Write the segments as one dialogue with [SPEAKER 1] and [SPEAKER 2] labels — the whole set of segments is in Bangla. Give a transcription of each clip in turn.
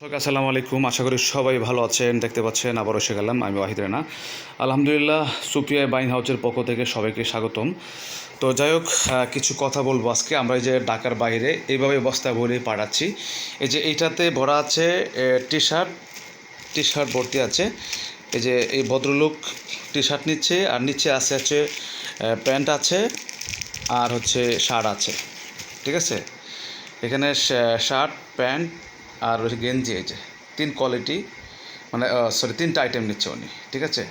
[SPEAKER 1] আসসালামু আলাইকুম। আশা করি সবাই ভালো আছেন। দেখতে পাচ্ছেন আবারও এসে গেলাম, আমি ওয়াহিদ রানা। আলহামদুলিল্লাহ, সুপিয়া বাইং হাউসের পক্ষ থেকে সবাইকে স্বাগতম। তো যাই হোক, কিছু কথা বলবো আজকে। আমরা এই যে ঢাকার বাইরে এইভাবে বস্তা ভরে পাঠাচ্ছি। এই যে এইটাতে ভরা আছে টি শার্ট ভর্তি আছে। এই যে এই ভদ্রলোক টি শার্ট নিচ্ছে, আর নিচে আছে প্যান্ট আছে, আর শার্ট আছে। ঠিক আছে, এখানে শার্ট, প্যান্ট আর গেঞ্জি, এই যে তিন কোয়ালিটি, মানে তিনটা আইটেম নিচ্ছে উনি। ঠিক আছে,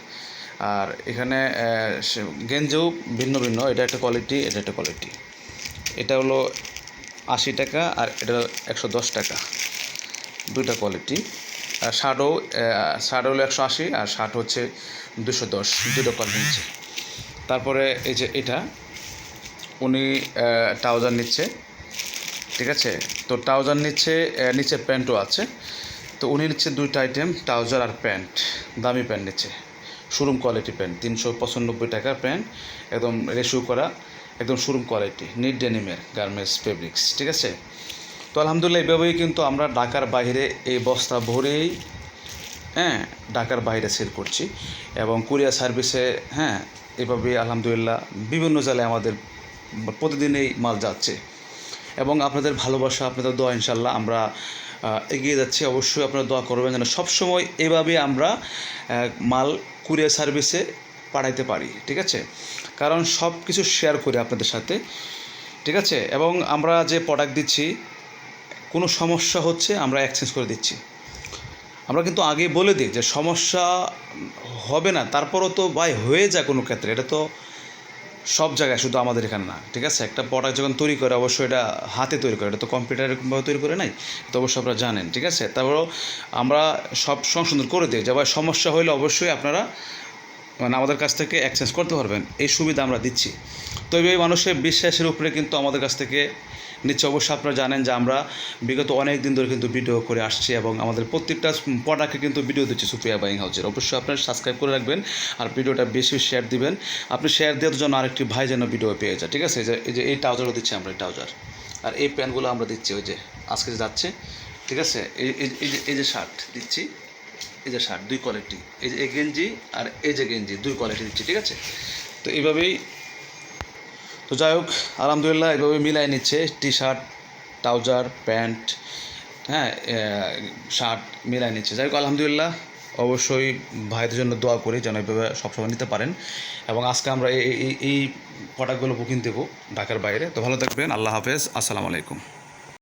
[SPEAKER 1] আর এখানে গেঞ্জিও ভিন্ন ভিন্ন। এটা একটা কোয়ালিটি, এটা একটা কোয়ালিটি। এটা হলো 80 টাকা, আর এটা 110 টাকা, দুইটা কোয়ালিটি। আর শার্ট হলো 180, আর শার্ট হচ্ছে 210, দুটো কোয়ালিটি নিচ্ছে। তারপরে এই যে এটা উনি ট্রাউজার নিচ্ছে। ঠিক আছে, তো ট্রাউজার নিচ্ছে, নিচে প্যান্টও আছে। তো উনি নিচ্ছে দুইটা আইটেম, ট্রাউজার আর প্যান্ট। দামি প্যান্ট নিচ্ছে, শোরুম কোয়ালিটি প্যান্ট, 395 টাকার প্যান্ট, একদম রেশিও করা, একদম শোরুম কোয়ালিটি, নিট ডেনিমের গার্মেন্টস ফেব্রিক্স। ঠিক আছে, তো আলহামদুলিল্লাহ এইভাবেই কিন্তু আমরা ঢাকার বাইরে এই বস্তা ভরেই ঢাকার বাইরে সেল করছি, এবং কুরিয়ার সার্ভিসে এভাবেই আলহামদুলিল্লাহ বিভিন্ন জেলায় আমাদের প্রতিদিন এই মাল যাচ্ছে। এবং আপনাদের ভালোবাসা, আপনাদের দোয়া, ইনশাল্লাহ আমরা এগিয়ে যাচ্ছি। অবশ্যই আপনারা দোয়া করবেন যেন সবসময় এভাবে আমরা মাল কুরিয়ার সার্ভিসে পাঠাইতে পারি। ঠিক আছে, কারণ সব কিছু শেয়ার করি আপনাদের সাথে। ঠিক আছে, এবং আমরা যে প্রোডাক্ট দিচ্ছি, কোনো সমস্যা হচ্ছে আমরা এক্সচেঞ্জ করে দিচ্ছি। আমরা কিন্তু আগেই বলে দিই যে সমস্যা হবে না, তারপরও তো হয়ে যায় কোনো ক্ষেত্রে। এটা তো সব জায়গায়, শুধু আমাদের এখানে না। ঠিক আছে, একটা প্রোডাক্ট যখন তৈরি করে অবশ্যই এটা হাতে তৈরি করে, এটা তো কম্পিউটার এরকমভাবে তৈরি করে নাই, তো অবশ্যই আপনারা জানেন। ঠিক আছে, তারপরেও আমরা সব সংশোধন করে দিই যে সমস্যা হলে অবশ্যই আপনারা আমাদের কাছ থেকে এক্সচেঞ্জ করতে পারবেন, এই সুবিধা আমরা দিচ্ছি। তো এইভাবে মানুষের বিশ্বাসের উপরে কিন্তু আমাদের কাছ থেকে নিচ্ছে। অবশ্যই আপনারা জানেন যে আমরা বিগত অনেক দিন ধরে কিন্তু ভিডিও করে আসছি, এবং আমাদের প্রত্যেকটা প্রোডাক্টে কিন্তু ভিডিও দিচ্ছি সুপিয়া বাইং হাউসের। অবশ্যই আপনারা সাবস্ক্রাইব করে রাখবেন, আর ভিডিওটা বেশি শেয়ার দিবেন। আপনি শেয়ার দেওয়ার জন্য আরেকটি ভাই যেন ভিডিও পেয়ে যায়। ঠিক আছে, এই ট্রাউজারও দিচ্ছি আমরা, এই ট্রাউজার আর এই প্যান্টগুলো আমরা দিচ্ছি, ওই যে আজকে যাচ্ছে। ঠিক আছে, এই যে শার্ট দিচ্ছি, এই যে শার্ট দুই কোয়ালিটি, এই যে গেঞ্জি আর এই যে গেঞ্জি, দুই কোয়ালিটি দিচ্ছি। ঠিক আছে, তো এইভাবেই, তো যাই হোক আলহামদুলিল্লাহ এভাবে মিলাই নিচ্ছে T shirt, trouser, pant, shirt মিলাই নিচ্ছে। যাই হোক আলহামদুলিল্লাহ, অবশ্যই ভাইদের জন্য দোয়া করি যেন এইভাবে সবসময় নিতে পারেন। এবং আজকে আমরা এই প্রোডাক্টগুলো বুকিং দেবো ঢাকার বাইরে। তো ভালো থাকবেন, আল্লাহ হাফেজ, আসসালামু আলাইকুম।